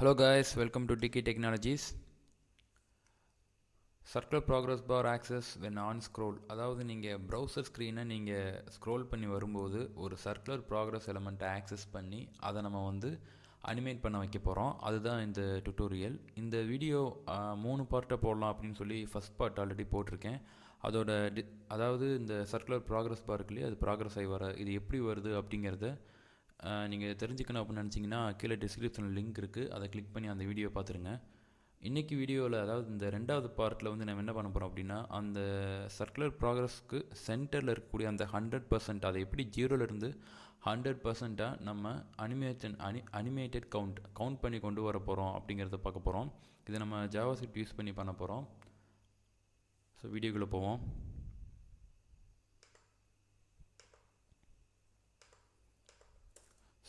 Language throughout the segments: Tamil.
Hello guys, welcome to DK Technologies. Circular progress bar access when on scroll. அதாவது நீங்கள் ப்ரௌசர் ஸ்க்ரீனை நீங்கள் ஸ்க்ரோல் பண்ணி வரும்போது ஒரு சர்க்குலர் ப்ராக்ரஸ் எலமெண்ட்டை ஆக்சஸ் பண்ணி அதை நம்ம அனிமேட் பண்ண வைக்க போகிறோம். அதுதான் இந்த டுட்டோரியல். இந்த வீடியோ 3 பார்ட்டை போடலாம் அப்படின்னு சொல்லி ஃபஸ்ட் பார்ட் ஆல்ரெடி போட்டிருக்கேன். அதோட அதாவது இந்த சர்க்குலர் ப்ராக்ரஸ் பார் இருக்குல்லையே, அது ப்ராக்ரஸ் ஆகி வர இது எப்படி வருது அப்படிங்கிறத நீங்கள் தெரிஞ்சுக்கணும் அப்படின்னு நினச்சிங்கன்னா கீழே டிஸ்கிரிப்ஷனில் லிங்க் இருக்குது, அதை கிளிக் பண்ணி அந்த வீடியோ பார்த்துருங்க. இன்றைக்கி வீடியோவில் அதாவது இந்த ரெண்டாவது பார்ட்டில் நம்ம என்ன பண்ண போகிறோம் அப்படின்னா, அந்த சர்க்குலர் ப்ராக்ரஸ்க்கு சென்டரில் இருக்கக்கூடிய அந்த 100% அதை எப்படி 0லேருந்து 100%ஆக நம்ம அனிமேட்டட் கவுண்ட் பண்ணி கொண்டு வர போகிறோம் அப்படிங்கிறத பார்க்க போகிறோம். இதை நம்ம ஜாவாஸ்கிரிப்ட் யூஸ் பண்ணி பண்ண போகிறோம். ஸோ வீடியோக்குள்ளே போவோம்.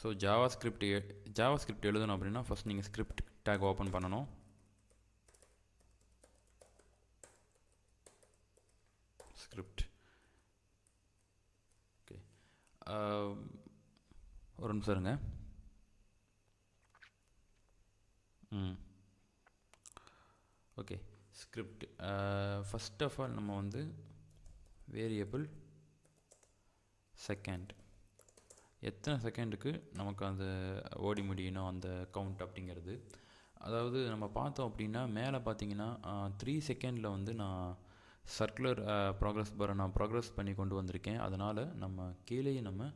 ஸோ ஜாவாஸ்கிரிப்ட் எழுதணும் அப்படின்னா ஃபஸ்ட் நீங்கள் ஸ்கிரிப்ட் டேக் ஓப்பன் பண்ணணும். ஸ்கிரிப்ட் ஓகே, ஒரு நிமிஷம் இருங்க. Okay, script first of all நம்ம வேரியபிள் செகண்ட், எத்தனை செகண்டுக்கு நமக்கு அந்த ஓடி முடியணும் அந்த கவுண்ட் அப்படிங்கிறது. அதாவது நம்ம பார்த்தோம் அப்படின்னா மேலே பார்த்தீங்கன்னா 3 செகண்டில் நான் சர்க்குலர் ப்ராக்ரஸ் பாரை நான் ப்ராக்ரஸ் பண்ணி கொண்டு வந்திருக்கேன். அதனால் நம்ம கீழேயே நம்ம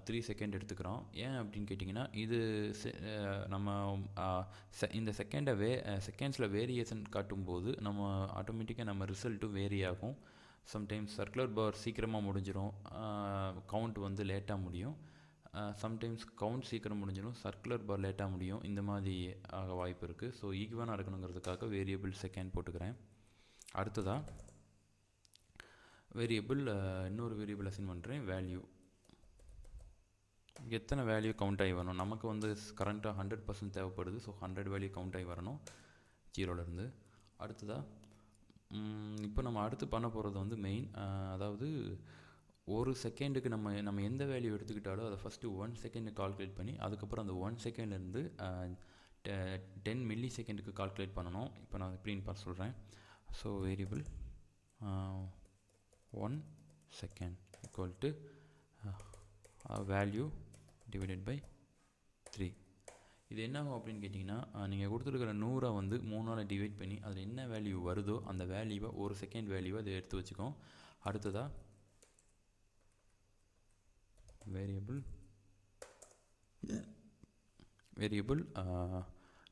3 செகண்ட் எடுத்துக்கிறோம். ஏன் அப்படின்னு கேட்டிங்கன்னா, இது நம்ம இந்த செகண்ட்ஸில் வேரியேஷன் காட்டும்போது நம்ம ஆட்டோமேட்டிக்காக நம்ம ரிசல்ட்டும் வேரி ஆகும். சம்டைம்ஸ் சர்க்குலர் பார் சீக்கிரமாக முடிஞ்சிடும், கவுண்ட் லேட்டாக முடியும். சம்டைம்ஸ் கவுண்ட் சீக்கிரம் முடிஞ்சிடும், சர்க்குலர் பார் லேட்டாக முடியும். இந்த மாதிரி ஆக வாய்ப்பு இருக்குது. ஸோ ஈக்குவலாக இருக்கணுங்கிறதுக்காக வேரியபிள் செகண்ட் போட்டுக்கிறேன். அடுத்ததாக வேரியபிள் இன்னொரு வேரியபிள் அசைன் பண்ணுறேன், வேல்யூ. எத்தனை வேல்யூ கவுண்ட் ஆகி வரணும், நமக்கு கரண்ட்டாக 100% தேவைப்படுது. ஸோ 100 வேல்யூ கவுண்ட் ஆகி வரணும் 0லேருந்து. அடுத்ததாக இப்போ நம்ம அடுத்து பண்ண போகிறது மெயின், அதாவது ஒரு செகண்டுக்கு நம்ம எந்த வேல்யூ எடுத்துக்கிட்டாலும் அதை ஃபஸ்ட்டு 1 செகண்ட் கால்குலேட் பண்ணி அதுக்கப்புறம் அந்த 1 செகண்ட்லேருந்து 10 மில்லி செகண்டுக்கு கால்குலேட் பண்ணணும். இப்போ நான் எப்படின்னு பார்த்து சொல்கிறேன். So variable 1 second equal to value divided by 3. இது என்ன ஆகும் அப்படின்னு கேட்டிங்கன்னா, நீங்கள் கொடுத்துருக்கிற 100 3ஆல் டிவைட் பண்ணி அதில் என்ன வேல்யூ வருதோ அந்த வேல்யூவை ஒரு செகண்ட் வேல்யூவை அதை எடுத்து வச்சுக்கோம். அடுத்ததாக வேரியபிள்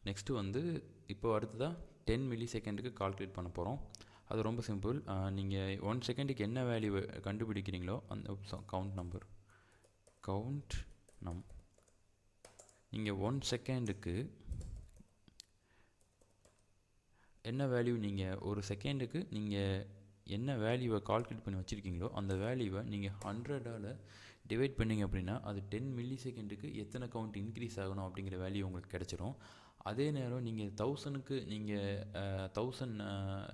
நெக்ஸ்ட்டு இப்போ அடுத்ததாக 10 மில்லி செகண்டுக்கு கால்குலேட் பண்ண போகிறோம். அது ரொம்ப சிம்பிள். நீங்கள் 1 செகண்டுக்கு என்ன வேல்யூ கண்டுபிடிக்கிறீங்களோ அந்த கவுண்ட் நீங்கள் 1 செகண்டுக்கு என்ன வேல்யூ, நீங்கள் ஒரு செகண்டுக்கு நீங்கள் என்ன வேல்யூவை கால்குலேட் பண்ணி வச்சுருக்கீங்களோ அந்த வேல்யூவை நீங்கள் 100ஆல் டிவைட் பண்ணிங்க அப்படின்னா அது 10 மில்லி செகண்டுக்கு எத்தனை கவுண்ட் இன்க்ரீஸ் ஆகணும் அப்படிங்கிற வேல்யூ உங்களுக்கு கிடச்சிரும். அதே நேரம் நீங்கள் 1000க்கு நீங்கள் 1000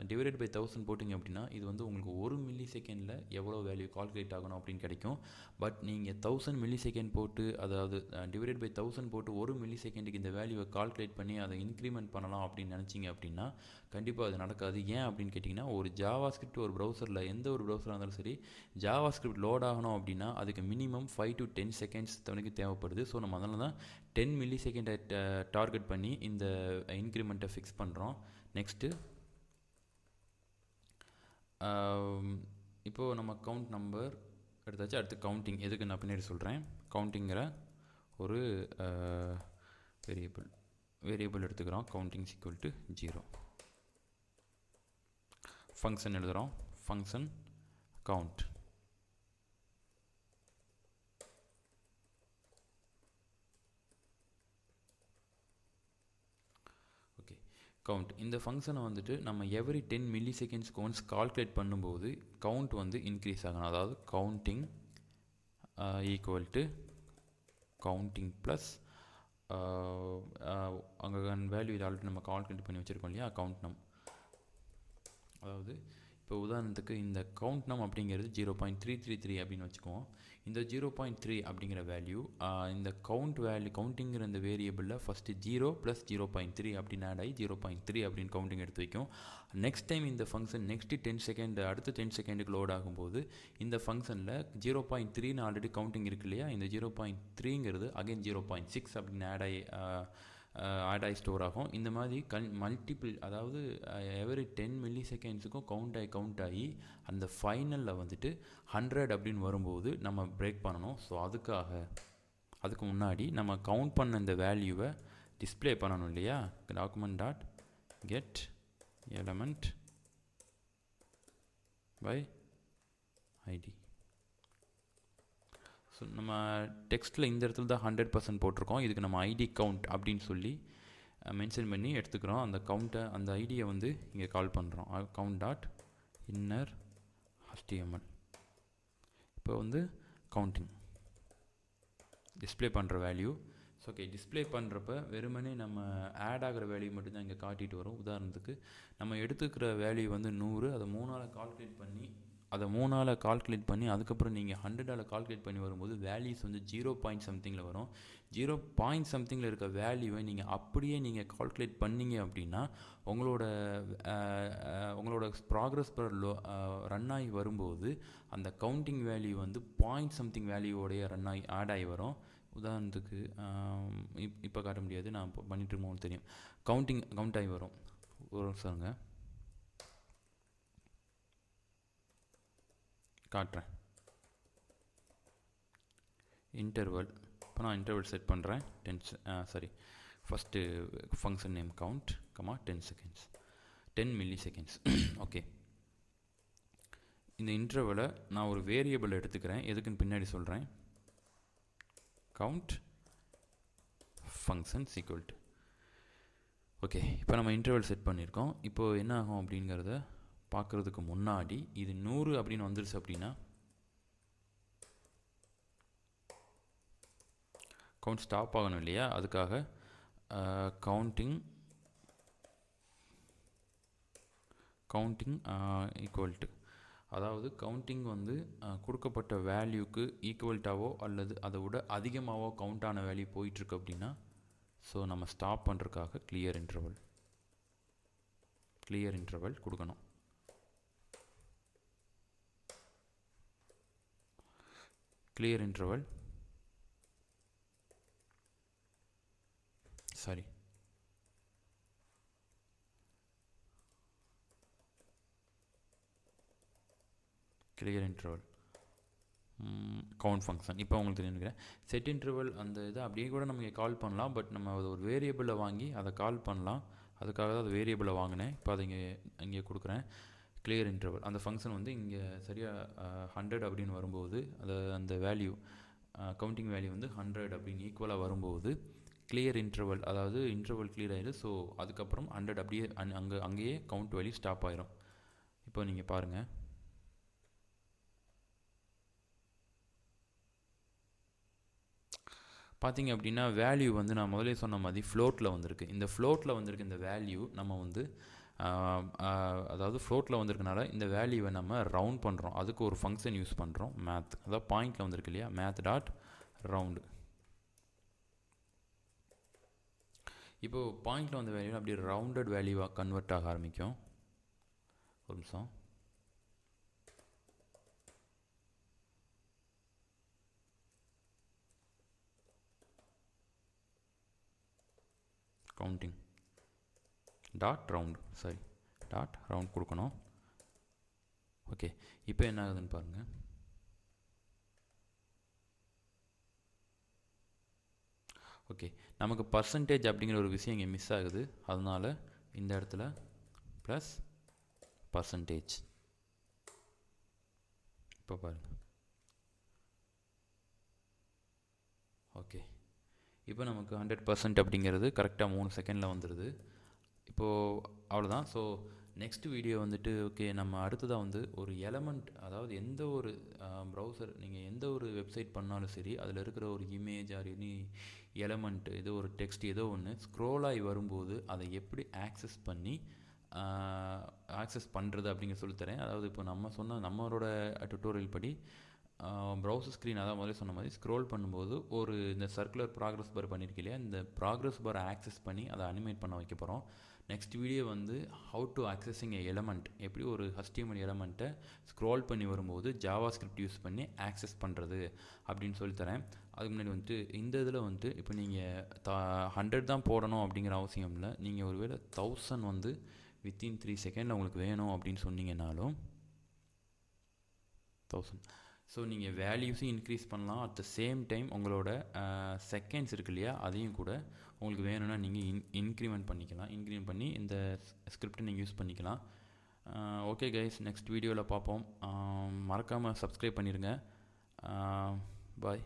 டிவைடட் பை 1000 போட்டிங்க அப்படின்னா இது உங்களுக்கு 1 மில்லி செகண்டில் எவ்வளோ வேல்யூ கால்குலேட் ஆகணும் அப்படின்னு கிடைக்கும். பட் நீங்கள் 1000 மில்லி செகண்ட் போட்டு, அதாவது டிவைடட் பை 1000 போட்டு 1 மில்லி செகண்டுக்கு இந்த வேல்யூவை கால்குலேட் பண்ணி அதை இன்க்ரிமெண்ட் பண்ணலாம் அப்படின்னு நினச்சிங்க அப்படின்னா கண்டிப்பாக அது நடக்காது. ஏன் அப்படின்னு கேட்டிங்கன்னா, ஒரு ஜாவாஸ்கிரிப்ட் ஒரு ப்ரௌசரில் எந்த ஒரு ப்ரௌசராக இருந்தாலும் சரி, ஜாவாஸ்கிரிப்ட் லோட் ஆகணும் அப்படின்னா அதுக்கு மினிமம் 5 to 10 செகண்ட்ஸ் தேவைப்படுது. ஸோ நம்ம அதனால தான் 10 மில்லி செகண்டை டார்கெட் பண்ணி இந்த இன்க்ரிமெண்ட்டை ஃபிக்ஸ் பண்ணுறோம். நெக்ஸ்ட்டு இப்போது நம்ம கவுண்ட் நம்பர் எடுத்தாச்சு. அடுத்து கவுண்டிங், எதுக்கு நான் பின்னாடி சொல்கிறேன். கவுண்டிங்கிற ஒரு வேரியபிள் எடுத்துக்கிறோம். Counting equal to 0. ஃபங்க்ஷன் எழுதுகிறோம், ஃபங்க்ஷன் கவுண்ட். ஓகே, கவுண்ட் இந்த ஃபங்க்ஷனை நம்ம எவ்ரி 10 மில்லி செகண்ட்ஸ்க்கு ஒன்ஸ் கால்குலேட் பண்ணும்போது கவுண்ட் இன்க்ரீஸ் ஆகணும். அதாவது counting equal to counting plus அங்கே வேல்யூ இது ஆல்ரெடி நம்ம கால்குலேட் பண்ணி வச்சுருக்கோம் இல்லையா, கவுண்ட் அதாவது இப்போ உதாரணத்துக்கு இந்த கவுண்ட் நம் அப்படிங்கிறது 0.333 அப்படின்னு வச்சுக்குவோம். இந்த 0.3 அப்படிங்கிற வேல்யூ இந்த கவுண்டிங்கிற இந்த வேரியபிளில் ஃபஸ்ட்டு 0 + 0.3 அப்படின்னு ஆட் ஆகி 0.3 அப்படின்னு கவுண்டிங் எடுத்து வைக்கும். நெக்ஸ்ட் டைம் இந்த ஃபங்க்ஷன் நெக்ஸ்ட்டு 10 செகண்ட் அடுத்த 10 செகண்டுக்கு லோட் ஆகும்போது இந்த ஃபங்க்ஷனில் 0.3ன்னு ஆல்ரெடி கவுண்டிங் இருக்கு இல்லையா, இந்த 0.3ங்கிறது அகைன் 0.6 அப்படின்னு ஆட் ஆகி ஸ்டோர் ஆகும். இந்த மாதிரி மல்டிபிள், அதாவது எவரி 10 மில்லி செகண்ட்ஸுக்கும் கவுண்ட் ஆகி அந்த ஃபைனலில் வந்துட்டு 100 அப்படின்னு வரும்போது நம்ம பிரேக் பண்ணணும். ஸோ அதுக்கு முன்னாடி நம்ம கவுண்ட் பண்ண இந்த வேல்யூவை டிஸ்பிளே பண்ணணும் இல்லையா. Document dot get element by ID. So நம்ம டெக்ஸ்ட்டில் இந்த இடத்துல தான் 100% போட்டிருக்கோம். இதுக்கு நம்ம ஐடி கவுண்ட் அப்படின்னு சொல்லி மென்ஷன் பண்ணி எடுத்துக்கிறோம். அந்த ஐடியை வந்து இங்கே கால் பண்ணுறோம். Count dot inner HTML. இப்போ வந்து கவுண்டிங் டிஸ்பிளே பண்ணுற வேல்யூ. ஸோ ஓகே, டிஸ்பிளே பண்ணுறப்ப வெறுமனே நம்ம ஆட் ஆகிற வேல்யூ மட்டும்தான் இங்கே காட்டிட்டு வரும். உதாரணத்துக்கு நம்ம எடுத்துக்கிற வேல்யூ வந்து 100, அதை 3ஆல் கால்குலேட் பண்ணி அதுக்கப்புறம் நீங்கள் 100ஆல் கால்குலேட் பண்ணி வரும்போது வேல்யூஸ் வந்து 0.somethingல வரும். 0.somethingல இருக்க வேல்யூவை நீங்கள் அப்படியே கால்குலேட் பண்ணீங்க அப்படின்னா உங்களோட ப்ராக்ரஸ் பர் ரன் ஆகி வரும்போது அந்த கவுண்டிங் வேல்யூ வந்து .something வேல்யூவோடைய ஆட் ஆகி வரும். உதாரணத்துக்கு இப்போ காட்ட முடியாது, நான் பண்ணிட்டு இருக்கோம் தெரியும். கவுண்ட் ஆகி வரும். ஒரு நிமிஷங்க காட்டுறேன். இன்டர்வல், இப்போ நான் இன்டர்வல் செட் பண்ணுறேன். First function name count, 10 seconds, 10 milli seconds. Okay, இந்த இன்டர்வலை நான் ஒரு வேரியபிள் எடுத்துக்கிறேன். எதுக்குன்னு பின்னாடி சொல்கிறேன். Count functions equal to. Okay, இப்போ நம்ம இன்டர்வல் செட் பண்ணியிருக்கோம். இப்போது என்ன ஆகும் அப்படிங்கிறத பார்க்குறதுக்கு முன்னாடி இது 100 அப்படின்னு வந்துருச்சு அப்படின்னா கவுண்ட் ஸ்டாப் ஆகணும் இல்லையா. அதுக்காக கவுண்டிங் ஈக்குவல் டு, அதாவது கவுண்டிங் வந்து கொடுக்கப்பட்ட வேல்யூக்கு ஈக்குவல்ட்டாவோ அல்லது அதை விட அதிகமாகவோ கவுண்டான வேல்யூ போயிட்டுருக்கு அப்படின்னா, ஸோ நம்ம ஸ்டாப் பண்ணுறதுக்காக கிளியர் இன்டர்வல் கொடுக்கணும். Clear interval count function. இப்போ உங்களுக்கு தெரிஞ்சுக்கிறேன். செட் இன்டர்வல் அந்த இதை அப்படியே கூட நம்ம கால் பண்ணலாம். பட் நம்ம அது ஒரு வேரியபிளை வாங்கி அதை கால் பண்ணலாம். அதுக்காக தான் அது வேரியபிளை வாங்கினேன். இப்போ அதை இங்கே கொடுக்குறேன். கிளியர் இன்டர்வல் அந்த ஃபங்க்ஷன் வந்து இங்கே சரியாக 100 அப்படின்னு வரும்போது அந்த வேல்யூ கவுண்டிங் வேல்யூ வந்து 100 அப்படின்னு ஈக்குவலாக வரும்போது கிளியர் இன்டர்வல், அதாவது இன்டர்வல் கிளியர் ஆயிடும். ஸோ அதுக்கப்புறம் 100 அப்படியே அங்கேயே கவுண்ட் வேல்யூ ஸ்டாப் ஆயிரும். இப்போ நீங்கள் பாருங்கள். பார்த்தீங்க அப்படின்னா வேல்யூ வந்து நான் முதலே சொன்ன மாதிரி ஃப்ளோட்டில் வந்திருக்கு. இந்த ஃப்ளோட்டில் வந்திருக்கு இந்த வேல்யூ நம்ம வந்து அதாவது ஃப்ளோட்டில் வந்திருக்கனால இந்த வேல்யூவை நம்ம ரவுண்ட் பண்ணுறோம். அதுக்கு ஒரு ஃபங்க்ஷன் யூஸ் பண்ணுறோம், மேத். அதாவது பாயிண்டில் வந்திருக்கு இல்லையா, மேத் டாட் ரவுண்டு. இப்போது பாயிண்டில் வந்த வேல்யூ அப்படி ரவுண்டட் வேல்யூவாக கன்வெர்ட் ஆக ஆரம்பிக்கும். ஒரு நிமிஷம். கவுண்டிங் டாட் ரவுண்ட் கொடுக்கணும். ஓகே, இப்போ என்ன ஆகுதுன்னு பாருங்கள். ஓகே, நமக்கு பர்சன்டேஜ் அப்படிங்கிற ஒரு விஷயம் இங்கே மிஸ் ஆகுது. அதனால் இந்த இடத்துல ப்ளஸ் பர்சன்டேஜ். இப்போ பாருங்கள். ஓகே, இப்போ நமக்கு 100% அப்படிங்கிறது கரெக்டாக 3 செகண்டில் வந்துடுது. இப்போது அவ்வளோதான். ஸோ நெக்ஸ்ட் வீடியோ வந்துட்டு ஓகே, நம்ம அடுத்ததாக வந்து ஒரு எலமெண்ட், அதாவது எந்த ஒரு ப்ரௌசர் நீங்கள் எந்த ஒரு வெப்சைட் பண்ணாலும் சரி, அதில் இருக்கிற ஒரு இமேஜ் ஆர் எனி எலமெண்ட், ஏதோ ஒரு டெக்ஸ்ட் ஏதோ ஒன்று ஸ்க்ரோல் ஆகி வரும்போது அதை எப்படி ஆக்சஸ் பண்ணி ஆக்சஸ் பண்ணுறது அப்படிங்கிற சொல்லித்தரேன். அதாவது இப்போ நம்மளோட டுட்டோரியல் படி ப்ரௌசர் ஸ்க்ரீன் அதான் முதல்ல சொன்ன மாதிரி ஸ்க்ரோல் பண்ணும்போது ஒரு இந்த சர்க்குலர் ப்ராக்ரஸ் பார் பண்ணியிருக்கேன் இல்லையா, இந்த ப்ராக்ரஸ் பாரை ஆக்சஸ் பண்ணி அதை அனிமேட் பண்ண வைக்க போகிறோம். நெக்ஸ்ட் வீடியோ வந்து ஹவு டு ஆக்சஸிங் எலமெண்ட், எப்படி ஒரு HTML எலமெண்ட்டை ஸ்க்ரோல் பண்ணி வரும்போது ஜாவா ஸ்கிரிப்ட் யூஸ் பண்ணி ஆக்சஸ் பண்ணுறது அப்படின்னு சொல்லித்தரேன். அதுக்கு முன்னாடி வந்துட்டு இந்த இதில் வந்துட்டு இப்போ நீங்கள் 100 தான் போடணும் அப்படிங்கிற அவசியம் இல்லை. நீங்கள் ஒருவேளை 1000 வந்து வித்தின் 3 செகண்டில் உங்களுக்கு வேணும் அப்படின்னு சொன்னீங்கன்னாலும் 1000 ஸோ நீங்கள் வேல்யூஸும் இன்க்ரீஸ் பண்ணலாம். அட் த சேம் டைம் உங்களோட செகண்ட்ஸ் இருக்கு இல்லையா, அதையும் கூட உங்களுக்கு வேணும்னா நீங்கள் இன்க்ரிமெண்ட் பண்ணிக்கலாம். இன்க்ரிமெண்ட் பண்ணி இந்த ஸ்கிரிப்டை நீங்கள் யூஸ் பண்ணிக்கலாம். ஓகே கைஸ், நெக்ஸ்ட் வீடியோவில் பார்ப்போம். மறக்காமல் சப்ஸ்கிரைப் பண்ணிடுங்க. பாய்.